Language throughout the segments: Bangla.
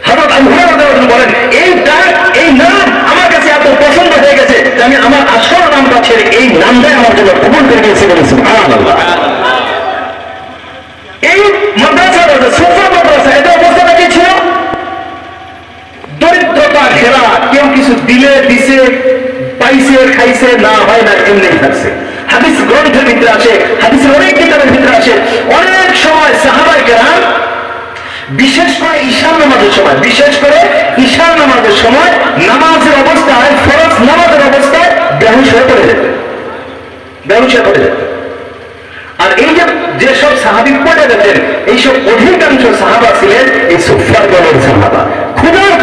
হযরত আবু হুরায়রা রাদিয়াল্লাহু বলেন, এই ডাক, এই নাম আমার কাছে এত পছন্দ হয়ে গেছে যে আমি আমার আসল নামটা ছেড়ে এই নামটাই আমার জন্য কবুল করে নিয়েছি। বলেন সুবহানাল্লাহ। এই মাদ্রাসাটা, সুফা মাদ্রাসা, এটা অবস্থাটা কি ছিল? দরিদ্রতা ঘেরা, কেউ কিছু দিলে দিছে, পাইছে খাইছে, না হয় না এমনি থাকছে। হাদিস গ্রন্থের ভিতরে আছে, হাদিসের অনেক কিতাবের ভিতরে আছে, অনেক সময় সাহাবায়ে কেরাম বিশেষ করে ঈশার নামাজের সময়, বিশেষ করে ঈশার নামাজের সময় নামাজের অবস্থায়, ফরজ নামাজের অবস্থায় বেহুশ হয়ে পড়ে যেত, বেহুশ হয়ে পড়ে যেত। আর এই যে সব সাহাবী পড়ে যেতেন, এইসব অধিকাংশ সাহাবা ছিলেন এই সুফার দলের সাহাবা। ক্ষুধার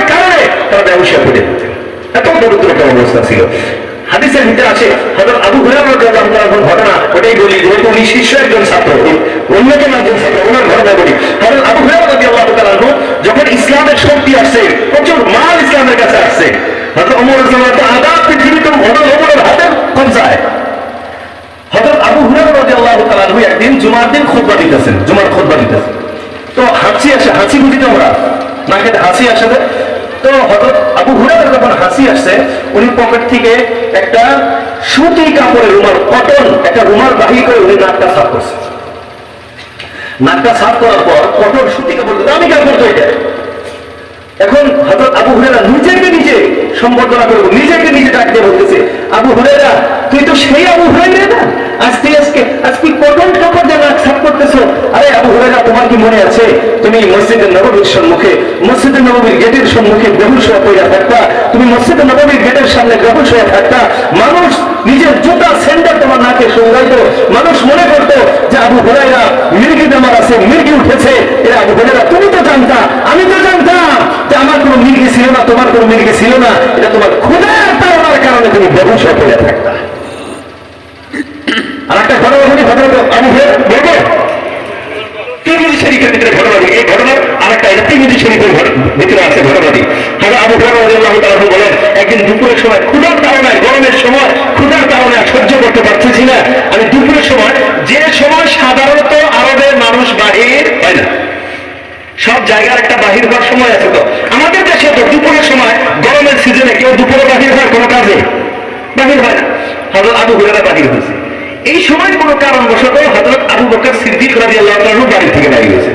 কারণে তারা বেহুশ হয়ে পড়ে যেতেন, এত দরিদ্রতার অবস্থা ছিল। হাদিসের ভিতরে আছে হযরত আবু হুরায়রা রাদিয়াল্লাহু তাআলার ঘটনা, ওটাই বলি, যেহেতু উনি শীর্ষ একজন ছাত্র, অন্যতম একজন ছাত্র, ওনার ঘটনা বলি। হযরত আবু হুরায়রা রাদিয়াল্লাহু তাআলা যখন ইসলামের শক্তি আসছে, প্রচুর মাল ইসলামের কাছে আসছে, হযরত ওমর রাদিয়াল্লাহু তাআলা আদাব পৃথিবীতে ওমরের হাতে কবজায়। হযরত আবু হুরায়রা রাদিয়াল্লাহু তাআলা একদিন জুমার দিন খুতবা দিতেছেন, জুমার খুতবা দিতেছেন। তো হাসি আসে, হাসি বুঝি তোমরা না, খেতে হাসি আসে। তো হযরত আবু হুরায়রা যখন হাসি আসছে, উনি পকেট থেকে একটা সুতি কাপড়ের রুমাল, কটন একটা রুমাল বাহির করে উনি নাকটা সাফ করছে। নাকটা সাফ করার পর কটন সুতি কাপড়, আমি কাপড় তো এটা। এখন হযরত আবু হুরায়রা নিজেকে নিজে সম্বোধনা করব, নিজেকে নিজে ডাক দিয়ে বলতেছে, আবু হুরায়রা, তুই তো সেই আবু হুরায়রা না, আজকে কটন কাপড় দিয়ে নাক সাফ করতেছো? আরে আবু হুরায়রা, তোমার কি মনে আছে তুমি মসজিদে নববীর সম্মুখে, মসজিদে নববীর গেটের সম্মুখে বেহুশ হয়ে পড়ে থাকতা? তুমি মসজিদে নববীর গেটের সামনে বেহুশ হয়ে থাকতা, মানুষ নিজের জুতা স্যান্ডেল তোমার নাকে সুঙ্গাইতো, মানুষ মনে করতো যে আবু হুরায়রা মির্গি বেমার আছে, মির্গি উঠেছে। এরা আবু হুরায়রা, তুমি তো জানতা, আমি তো জানতাম যে আমার কোনো মির্গি ছিল না, তোমার কোনো মির্গি ছিল না, এটা তোমার ক্ষুধার তাড়নার কারণে তুমি বেহুশ হয়ে পড়ে থাকতা। আর একটা ঘটনা বলি, ঘটনা আবু হুরায়রা বলবো, তিরমিজি শরীফের ভিতরে ঘটনা বলি, এই ঘটনার আরেকটা, এটা তিরমিজি শরীফের ভিতরে আছে ঘটনাটি। আবু হুরায়রা রাদিয়াল্লাহু তাআলা বলেন, একদিন দুপুরের সময় ক্ষুধার তাড়নায়, গরমের সময় ক্ষুধার তাড়নায় সহ্য করতে পারতেছি না, আমি দুপুরের সময়, যে সময় সাধারণত আরবের মানুষ বাহির হয় না, সব জায়গার একটা বাহির হওয়ার সময় আছে, তো আমাদের দেশে তো দুপুরের সময় গরমের সিজনে কেউ দুপুরে বাহির হয় কোনো কাজে? বাহির হয় না। হযরত আবু হুরায়রা বাহির হয়েছে। এই সময় কোনো কারণবশত হযরত আবু বকর সিদ্দিক রাদিয়াল্লাহু তাআলা বাড়ি থেকে বেরিয়ে গেছে।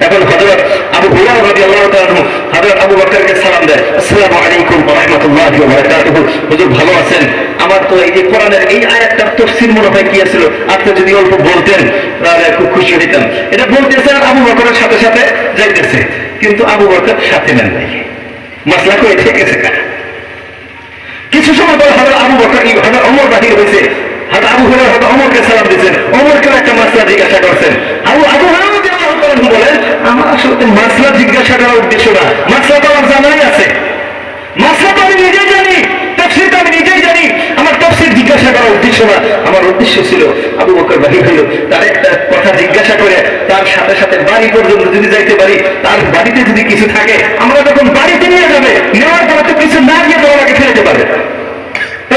এখন হযরত আবু হুরায়রা রাদিয়াল্লাহু তাআলা হযরত আবু বকরকে সালাম দেয়, আসসালামু আলাইকুম ওয়া রাহমাতুল্লাহি ওয়া বারাকাতুহু, হুজুর ভালো আছেন? আমার তো এই যে কোরআনের এই আয়াতটার তাফসীর মনে হয় কি ছিল, আপনি যদি অল্প বলতেন তাহলে খুব খুশি হইতাম। এটা বলতেছে আর আবু বকরের সাথে সাথে যাইতেছে, কিন্তু আবু বকর সাথে নেন নাই, মাসলা করে ঠেকেছে কারা। কিছু সময় পরে হযরত আবু বকর, হযরত ওমর বাহির হয়েছে, হযরত আবু হুরায়রা হযরত ওমরকে সালাম দিয়েছেন, ওমরকেও একটা মাসলা জিজ্ঞাসা করছেন। আবু হুরায়রা রাদিয়াল্লাহু তাআলা বলেন, আমার আসলে মাসলা জিজ্ঞাসা করার উদ্দেশ্য না, মাসলা তো আমার জানাই আছে, মাসলা তো আমি নিজেই জানি, তাফসীর তো আমি নিজেই জানি, আমার তাফসীর জিজ্ঞাসা করার উদ্দেশ্য না, আমার উদ্দেশ্য ছিল আবু বকর বাহির হইল, তার একটা কথা জিজ্ঞাসা করে তার সাথে সাথে বাড়ি পর্যন্ত যদি যাইতে পারি, তার বাড়িতে যদি কিছু থাকে আমরা যখন বাড়িতে নিয়ে যাবে, নেওয়ার পরে তো কিছু না গিয়ে তো আমাকে ফেলতে পারে,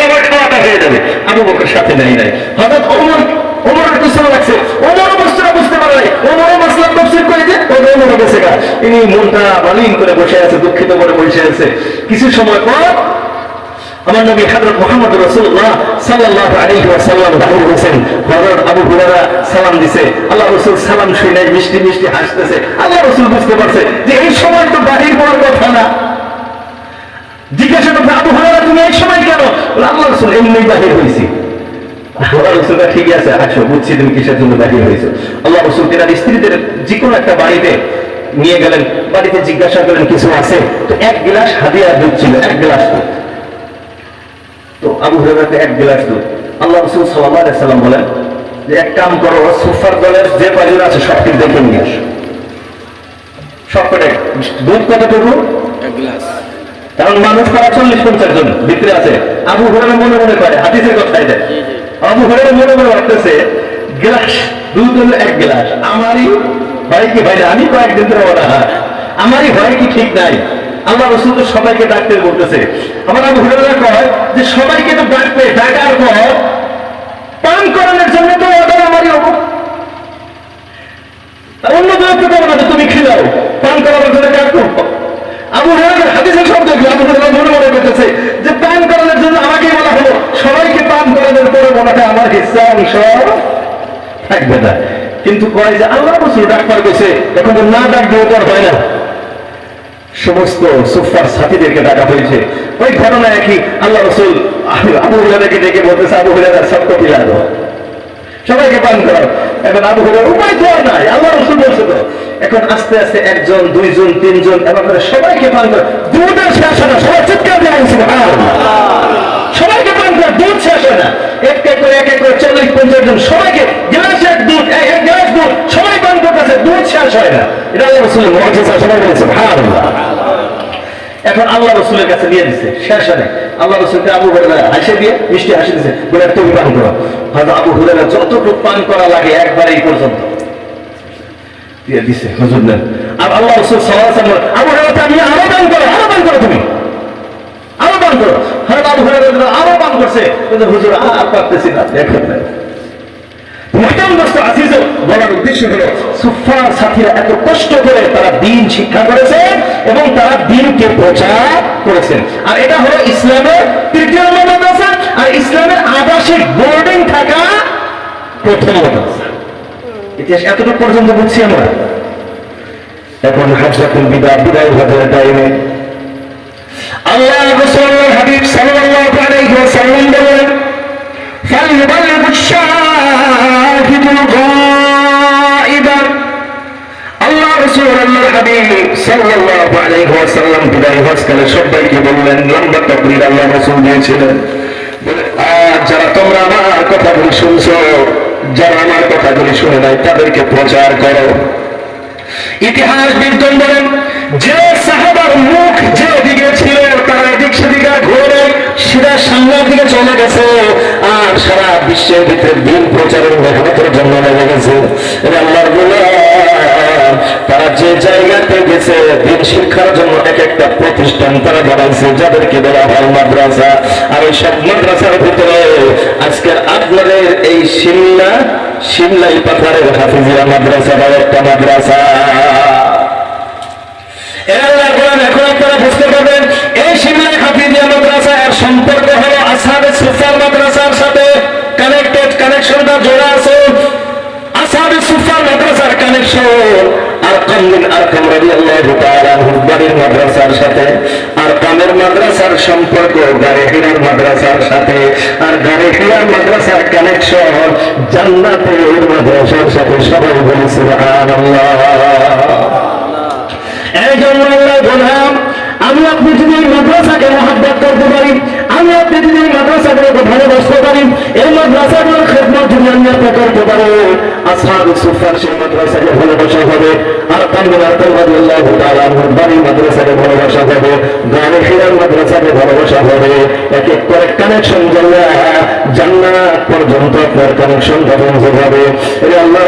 আমার খাওয়াটা হয়ে যাবে। আবু বকর সাথে নেই নাই। হযরত ওমর একটু সময় লাগছে, ওমর অবস্থাটা বুঝতে পারে নাই, ওমরও মাসলা তাফসীর করে যে ওমরও গেছে গা, ইনি মনটা মালিন করে বসে আছে, দুঃখিত করে বসে আছে। কিছু সময় পর আমার নবী হযরত মুহাম্মদ রাসূলুল্লাহ সাল্লাল্লাহু আলাইহি ওয়াসাল্লাম বাহির হয়েছেন। হযরত আবু হুরায়রা সালাম দিছে, আল্লাহ রাসূল সালাম শুনে মিষ্টি মিষ্টি হাসতেছে। আল্লাহ রাসূল বুঝতে পারছে যে এই সময় তো বাহির হওয়ার কথা না। জিজ্ঞাসা করতে, আবু হুরায়রা তুমি এই সময় কেন? বলে, আল্লাহ রাসূল এমনি বাহির হয়েছি। আল্লাহ রাসূল ঠিক আছে, আসো বুঝছি তুমি কিসের জন্য বাহির হয়েছো। আল্লাহ রাসূল তার স্ত্রীদের যে কোনো একটা বাড়িতে নিয়ে গেলেন, বাড়িতে জিজ্ঞাসা করলেন কিছু আছে, তো এক গ্লাস হাদিয়া দুধ ছিল, এক গ্লাস দুধ। তো আবু হুরায়রাকে এক গ্লাস দুধ। আল্লাহ রাসূল সাল্লাল্লাহু আলাইহি সাল্লাম বলেন যে এক কাম করো, সুফার দলের যে কয়জন আছে সবকে দেখে নিয়ে আসো, সবকটা। দুধ কতটুকু? এক গ্লাস। কারণ মানুষ প্রায় 40-50 জন ভিতরে আছে। আবু হুরায়রা মনে মনে করে, হাদিসের কথা এটা, আবু হুরায়রা মনে মনে ভাবতেছে গ্লাস দুধ হলো এক গ্লাস, আমারই হয় কি হয় না, আমি কয়েকদিন ধরে বলা আমারই হয় কি ঠিক নাই। আল্লাহ রাসূল তো সবাইকে ডাকতে বলতেছে। আমার আবু হুরায়রা কয় যে সবাইকে তো ডাকবে, ডাকার পর পান করানোর জন্য তো অর্ডার আমারই হবো, অন্য বিরক্ত করো না, তুমি খিলাও, পান করানোর জন্য কাজ করবো। আবু হুরায়রা হাদিসের শব্দ কি, আবু হুরায়রা মনে করতেছে যে পান করানোর জন্য আমাকে বলা হলো, সবাইকে পান করানোর পরে মনে হয় আমার হিস্সা অংশ থাকবে না। কিন্তু কয় যে আল্লাহ রাসূল ডাক্তার গেছে, এখন না ডাক দিয়ে তো হয় না। সমস্ত সুফার সাথীদেরকে ডাকা হয়েছে। ওই ঘটনা একই, আল্লাহ রাসূল আবু হুরায়রাকে ডেকে বলতেছে, আবু হুরায়রা সবকো পিলা দাও, সবাইকে পান করাও। এখন আবু হুরায়রা উপায় তো আর নাই, আল্লাহ রাসূল বলছে তো। এখন আস্তে আস্তে একজন, দুইজন, তিনজন, এবার করে সবাইকে পান করে, দুধের শেষ হয় না, সবাই চিৎকার দিয়ে বলছিল সবাইকে পান করে, দুধ শেষ হয় না। এক এক করে 40-50 জন সবাইকে গ্লাস এক দুধ, এক গ্লাস দুধ সবাই পান করতেছে, দুধ শেষ হয় না। এটা আল্লাহ রাসূলের মুআজিজা, সবাই বলেছে সুবহানাল্লাহ। এখন আল্লাহ রাসূলের কাছে নিয়ে দিচ্ছে, শেষ হয়। আল্লাহ রাসূলকে আবু হুরায়রা হাসি দিয়ে মিষ্টি হাসি দিচ্ছে, বলে তুমি পান করো। হয়তো আবু হুরায়রা যতটুকু পান করা লাগে একবার এই পর্যন্ত দিয়ে দিছে, হুজুর নেন। আর আল্লাহ রাসূল সাল্লাল্লাহু আলাইহি ওয়াসাল্লাম আবু হুরায়রা আমি আরো পান করো, আরো পান করো, তুমি আরো পান করো। হযরত আবু হুরায়রা আরো পান করছে, কিন্তু হুজুর আর পারতেছি না, দেখো না। মুহতারাম দোস্ত আজিজ, বলার উদ্দেশ্য হলো সুফার সাথীরা এত কষ্ট করে তারা দ্বীন শিক্ষা করেছে এবং তারা দ্বীনকে প্রচার করেছেন। আর এটা হলো ইসলামের তৃতীয় নম্বর মাদ্রাসা, আর ইসলামের আবাসিক বোর্ডিং থাকা প্রথম মাদ্রাসা। ইতিহাস এতটুকু পর্যন্ত বুঝছি আমরা। এখন হাজরাতুল বিদায়, বিদায় হজের টাইমে আল্লাহ রাসূলুল্লাহ হাবিব সাল্লাল্লাহু আলাইহি ওয়াসাল্লাম বলেন, فليبلغ الشاهد الغائب। আল্লাহ রাসূল আল্লাহর হাবিব সাল্লাল্লাহু আলাইহি ওয়াসাল্লাম বিদায় হজকালে সবাইকে বললেন, লম্বা তাকরীর আল্লাহ রাসূল দিয়েছিলেন। আর যারা তোমরা আমার কথাগুলি শুনছো, যারা আমার কথাগুলি শুনে নাই তাদেরকে প্রচার করো। ইতিহাসবিদগণ বলেন, যে সাহাবার মুখ যে দিকে ছিল তারা এদিক সেদিকে ঘুরে সিধা সামনের দিকে চলে গেছে, আর সারা বিশ্বের ভিতরে দিন প্রচারের মেহনতের জন্য লেগে গেছে। আল্লাহর গোলাম, তারা যে জায়গাতে গেছে দিন শিক্ষার জন্য এক একটা প্রতিষ্ঠান তারা বানাইছে, যাদেরকে বলা হয় মাদ্রাসা। আর ওই সব মাদ্রাসার ভিতরে আজকের আপনাদের এই সিমলাই পাথারের হাফিজিয়া মাদ্রাসা বা একটা মাদ্রাসা। এখন আপনারা বুঝতে পারবেন এই সিমলাই হাফিজিয়া মাদ্রাসা এর সম্পর্ক হলো আসহাবে সুফার মাদ্রাসার সাথে কানেক্টেড, কানেকশনটা জোড়া আছে। আসহাবে সুফার মাদ্রাসার কানেকশন আরকাম বিন আরকাম রাদিয়াল্লাহু তাআলা আনহুর বাড়ির মাদ্রাসার সাথে, আরকামের মাদ্রাসার সম্পর্ক গারে হিরার মাদ্রাসার সাথে, আর গারে হিরার মাদ্রাসার কানেকশন জান্নাতের মাদ্রাসার সাথে। সবাই বলি সুবহানাল্লাহ। এই জন্য আল্লাহ বললাম, আমি আপনি যদি এই মাদ্রাসাকে মহব্বত করতে পারি, আমি আপনি যদি এই মাদ্রাসাগুলোকে ভালোবাসতে পারি, এই মাদ্রাসাগুলোর খেদমত যদি আমি আপনি করতে পারি, আসহাবে সুফার সেই মাদ্রাসাকে ভালোবাসা হবে, আর কামবিন আরকাম রাদিয়াল্লাহু তাআলা আনহুর বাড়ির মাদ্রাসাকে ভালোবাসা হবে, গানে হিরার মাদ্রাসাকে ভালোবাসা হবে। এক এক করে কানেকশন জান্নাত পর্যন্ত আপনার কানেকশন হবে। আল্লাহ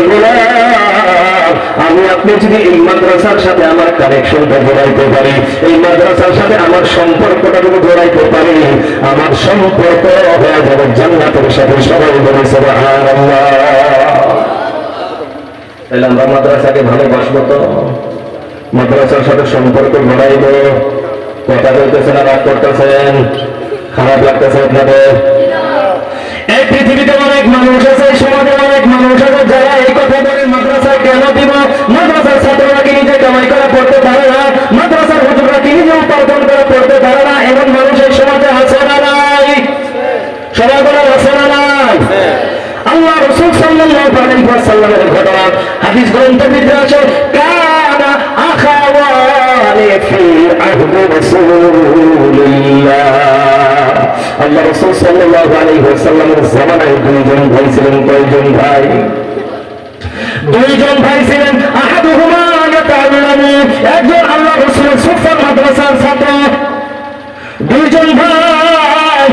আমি আপনি যদি এই মাদ্রাসার সাথে আমার কানেকশনটা জোড়াইতে পারি, এই মাদ্রাসার সাথে আমার সম্পর্কটা যদি জোড়াইতে পারি, আমার সম্পর্ক হয়ে যাবে জান্নাতের সাথে। সবাই বলে সুবহানাল্লাহ। তাহলে আমরা মাদ্রাসাকে ভালোবাসবো তো, মাদ্রাসার সাথে সম্পর্ক জোড়াইব। কথা বলতেছেন আর রাগ করতেছেন, খারাপ লাগতেছে আপনাদের? এই পৃথিবীতে অনেক মানুষ আছে, সমাজে অনেক মানুষ আছে যারা এই কথা বলে মাদ্রাসায় কেন দিব, মাদ্রাসার ছাত্ররা কি নিজে কামাই করে পড়তে পারে না, মাদ্রাসার হুজুররা কি নিজে উপার্জন করে পড়তে পারে না, এমন মানুষ এই সমাজে আছে না নাই? সবাই বলে আছে না নাই? আল্লাহ রাসূল সাল্লাল্লাহু আলাইহি ওয়াসাল্লামের ঘটনা হাদিস গ্রন্থে আছে, কানা আখাওয়ানি ফি আহদি রাসূলিল্লাহ। আল্লাহ রাসূল সাল্লাল্লাহু আলাইহি ওয়াসাল্লামের জামানায় দুইজন ভাই ছিলেন। কয়জন ভাই? দুইজন ভাই ছিলেন। আহাদুহুমা ইয়াতাআল্লামু, একজন আল্লাহ রাসূলের সুফার মাদ্রাসার ছাত্র। দুইজন ভাই,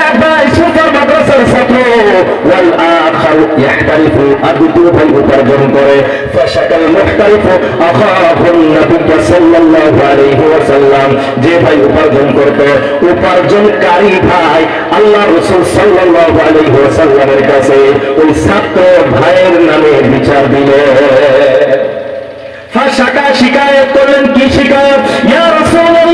এক ভাই সুফার মাদ্রাসার ছাত্র, ওয়াল আখারু ইয়াহতারিফু, আর দুই ভাই উপার্জন করে। ফাশাকাল মুহতারিফু আখাহুন নবী সাল্লাল্লাহু আলাইহি ওয়াসাল্লাম, যে ভাই উপার্জন করত, উপার্জনকারী ভাই আল্লাহ রাসূল সাল্লাল্লাহু আলাইহি ওয়াসাল্লামের কাছে ওই ছাত্র ভাইয়ের নামে বিচার দিলেন। শিকায়ত করলেন। কি শিকায়ত? ইয়া রাসূলুল্লাহ,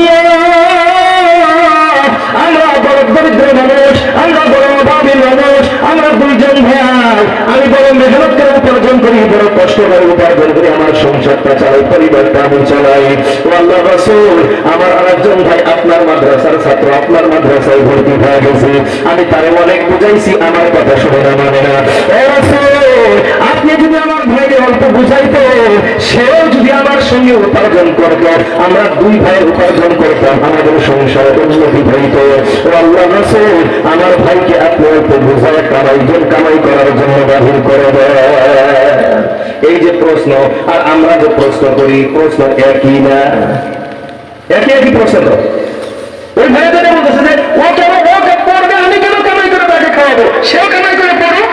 আমরা বড় দরিদ্র মানুষ, আমরা বড় অভাবী মানুষ, আমরা দুইজন ভাই, আমি বড় মেহনত করে উপার্জন করি, বড় কষ্ট করে উপার্জন করি, আমার সংসারটা চালাই, পরিবারটা আমি চালাই। ও আল্লাহর রাসূল, আমার আরেকজন ভাই আপনার মাদ্রাসার ছাত্র, আপনার মাদ্রাসায় ভর্তি হয়ে গেছে, আমি তারে অনেক বুঝাইছি, আমার কথা শুনে না, মানে না। ও রাসূল, আপনি যদি আমার ভাইকে অল্প বুঝাইতো, সেও যদি আমার সঙ্গে উপার্জন করত, আমরা দুই ভাই উপার্জন করতাম, আমাদের সংসার উন্নতি হইত। ও আল্লাহর রাসূল, আমার ভাইকে আপনি অল্প বুঝায় কামাই করার জন্য বাহির করে দেন। এই যে প্রশ্ন, আর আমরা যে প্রশ্ন করি, প্রশ্ন একই না? একই প্রশ্ন তো। ওই ভাইদের বলতেছে যে ও কেন পড়বে, আমি কেন কামাই করে তাকে খাওয়াবো, সেও কামাই করে পড়ুক।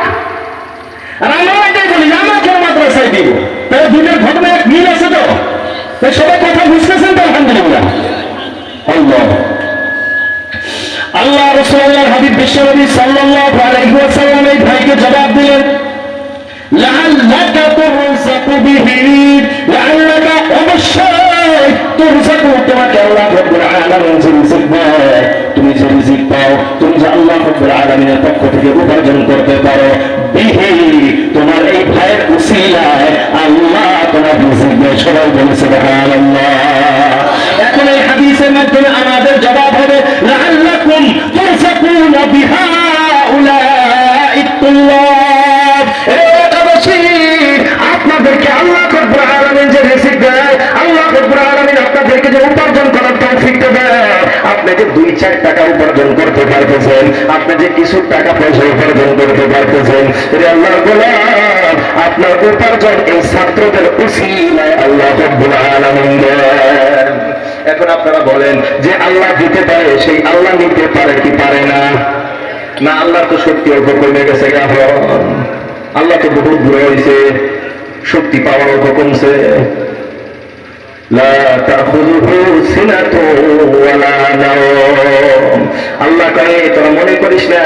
আর আমরা এটাই বলি আমরা কেন মাদ্রাসায় দিব। তাহলে দুটোর ঘটনা এক মিল আছে তো? সবাই কথা বুঝতেছেন তো? আলহামদুলিল্লাহ। আল্লাহ রাসূলুল্লাহ হাবিব বিশ্বনবী সাল্লাল্লাহু আলাইহি ওয়াসাল্লাম এই ভাইকে জবাব দিলেন, লাআল্লাকা তুরযাকু বিহি, লাআল্লাকা, অবশ্যই, তুরযাকু, তোমাকে আল্লাহ রাব্বুল আলামিন যে রিজিক দেয়, তুমি যে রিজিক পাও, তুমি যে আল্লাহ রাব্বুল আলামিনের পক্ষ থেকে উপার্জন করতে পারো, বিহি, তোমার এই ভাইয়ের উসিলায় আল্লাহ তোমার রিজিক দেয়। সবাই বলে সুবহানাল্লাহ। এখন এই হাদিসের মাধ্যমে আমাদের জবাব হবে, লাআল্লাকুম তুরযাকুনা বিহাউলাইত তুল্লাব, আপনাদেরকে আল্লাহ রাব্বুল আলামিন যে রিজিক দেয়, আল্লাহ রাব্বুল আলামিন আপনাদেরকে যে উপার্জন করার তৌফিকটা দেয়, আপনি যে 2-4 টাকা উপার্জন করতে পারতেছেন, আপনি যে কিছু টাকা পয়সা উপার্জন করতে পারতেছেন, রে আল্লাহর গোলাম, আপনার উপার্জন এই ছাত্রদের উসিলায় আল্লাহ রাব্বুল আলামিন দেন। এখন আপনারা বলেন যে আল্লাহ দিতে পারে, সেই আল্লাহ নিতে পারে কি পারে না? না, আল্লাহ তো শক্তি অল্প কমে গেছে, আল্লাহ তো বহুত বুড়ো হয়েছে, শক্তি পাওয়ার অল্প কমছে। আল্লাহ কয়ে, তোরা মনে করিস না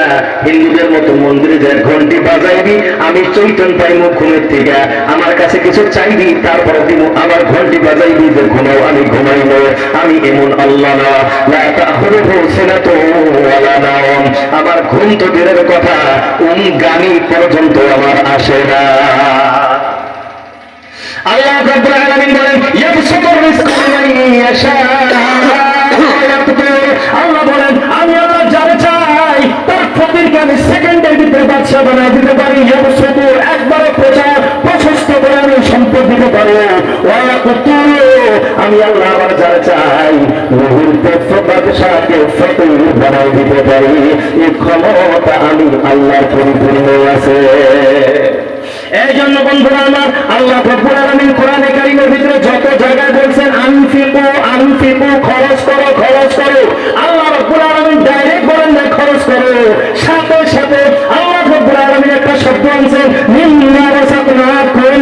হিন্দুদের মতো মন্দিরে যে ঘন্টি বাজাইবি, আমি চৈতন্য পাইব ঘুমের থেকে, আমার কাছে কিছু চাইবি, তারপরে দিব, আবার ঘন্টি বাজাইবি যে ঘুমাও, আমি ঘুমাইব, আমি এমন আল্লাহ না। লা তাখুযুহু সিনাতুন ওয়ালা নাওম, আমার ঘুম তো দূরের কথা, গানি পর্যন্ত আমার আসে না। আল্লাহ রাব্বুল আলামিন বলেন, ইয়াবসুতু রিজকা লিমান ইয়াশা, আল্লাহ বলেন, আমি আল্লাহ যারে চাই তার ফকিরকে আমি সেকেন্ডের ভিতরে বাদশা বানায় দিতে পারি। ইয়াবসুতু, একবারে প্রশস্ত করে আমি সম্পদ দিতে পারি। ওয়া ইয়াকুতুলু, আমি আল্লাহ আবার যারে চাই রুহুল বাদশাকে ফকির বানায় দিতে পারি। এই ক্ষমতা আমি আল্লাহর পরিপূর্ণ আছে। এই জন্য বন্ধুরা আমার, আল্লাহ রাব্বুল আলামিন কোরআনে কারীমের ভিতরে যত জায়গায় বলছেন আনফিকু, খরচ করো, খরচ করো, আল্লাহ রাব্বুল আলামিন ডাইরেক্ট বলেন না খরচ করো, সাথে সাথে আল্লাহ রাব্বুল আলামিন একটা শব্দ আনছেন, মিম্মা রাযাকনাকুম,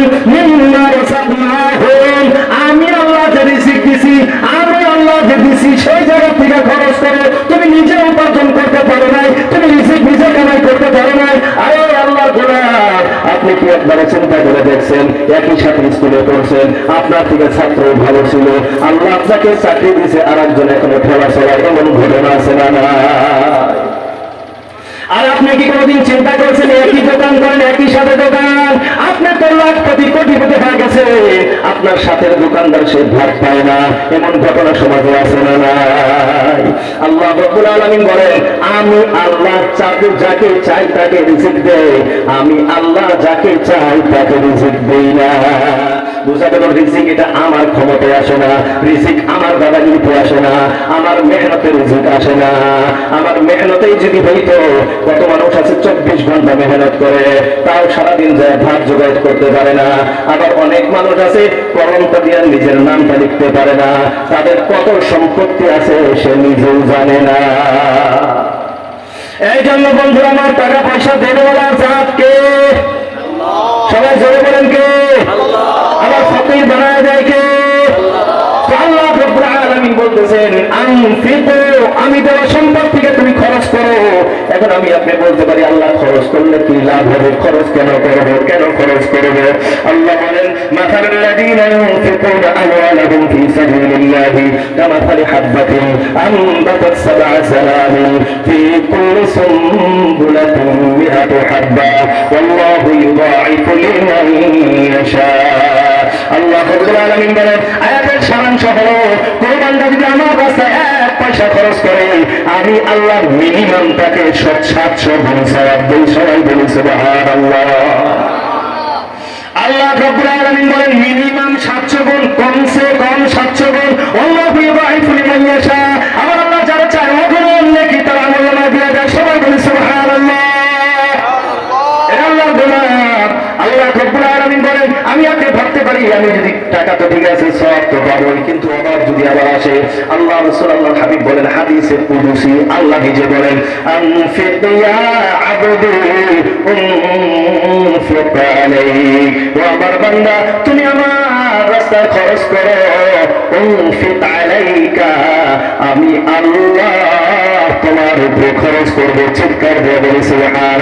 আমি আল্লাহ যে রিজিক দিছি, আমি আল্লাহ যে দিছি, সেই জায়গা থেকে খরচ করো। তুমি নিজে উপার্জন করতে পারো নাই, তুমি রিজিক নিজে কামাই করতে পারো নাই। আরে আল্লাহর গোলাম, আপনি কি একবারে চিন্তা করে দেখছেন, একই সাথে স্কুলে পড়ছেন, আপনার থেকে ছাত্র ভালো ছিল, আল্লাহ আপনাকে চাকরি দিয়েছে, আর একজন এখনো খেলা চলায়, এমন ঘটনা আছে না? আর আপনি কি কোনদিন চিন্তা করছেন একই দোকান করেন, একই সাথে দোকান, আপনি তো লাখপতি কোটিপতি হয়ে গেছে, আপনার সাথের দোকানদার সে ভাগ পায় না, এমন ঘটনা সমাজে আছে না? নাই। আল্লাহ রাব্বুল আলামিন বলেন, আমি আল্লাহ যাকে চাই তাকে রিজিক দেই, আমি আল্লাহ যাকে চাই তাকে রিজিক দেই না। বুঝা গেল? রিজিক এটা আমার ক্ষমতায় আসে না, রিজিক আমার দাদাগিরিতে আসে না, আমার মেহনতের রিজিক আসে না। আমার মেহনতেই যদি হইতো, কত মানুষ আছে 24 ঘন্টা মেহনত করে, তাও সারাদিন যায় ভাত জোগাড় করতে পারে না। আবার অনেক মানুষ আছে কলমটা দিয়ে নিজের নামটা লিখতে পারে না, তাদের কত সম্পত্তি আছে সে নিজেও জানে না। এই জন্য বন্ধুরা আমার, টাকা পয়সা দেওয়ার জাত কে? সবাই জোরে বলেন কে? আবার ফকির বানায় দেয় কে? আল্লাহ রাব্বুল আলামিন বলতেছেন, আনফিকু, আমি দেওয়া সম্পদ থেকে তুমি খরচ করো। এখন আমি আপনি বলতে পারি, আল্লাহ খরচ করলে কি লাভ হবে, খরচ কেন করবো, কেন খরচ করবো? আল্লাহ বলেন, মাসালুল্লাযীনা ইউনফিকুনা আমওয়ালাহুম ফী সাবিলিল্লাহি কামাসালি হাববাতিন আনবাতাত সাবআ সানাবিল ফি কুল্লি সুনবুলাতিন মিআতু হাব্বা ওয়াল্লাহু ইউদাঈফু লিমান ইয়াশা। আল্লাহ রাব্বুল আলামিন বলেন, আয়াতের সারাংশ হলো কোন বান্দা যদি আমার রাস্তায় 1 পয়সা খরচ করে, আমি আল্লাহ মিনিমাম তাকে 700 গুণ সওয়াব দেই। সবাই বলি সুবহানাল্লাহ। আল্লাহ রাব্বুল আলামিন বলেন মিনিমাম 700 গুণ, কমসে কম 700 গুণ। আল্লাহু ইউদাঈফু লিমান ইয়াশা। আমার আল্লাহ যারা চায় অগণন নেকি তার আমলনামায় দিয়ে দেয়। সবাই বলি সুবহানাল্লাহ। এটা আল্লাহর গোলাম। আল্লাহ রাব্বুল আলামিন বলেন, আমি আপনি ভাবতে পারি আমি যদি টাকা তো ঠিক আছে সওয়াব তো পাবই, কিন্তু অভাব যদি আবার আসে, আল্লাহ রাসূল আল্লাহর হাবিব বলেন হাদিসে কুদসি, আল্লাহ নিজে বলেন, আনফিক ইয়া আবদি উনফিক আলাইক। ও আমার বান্দা, তুমি আমার রাস্তায় খরচ করো। উনফিক আলাইকা, আমি আল্লাহ তোমার উপরে খরচ করবো। চিৎকার দিয়ে বলে সুবহানাল্লাহ।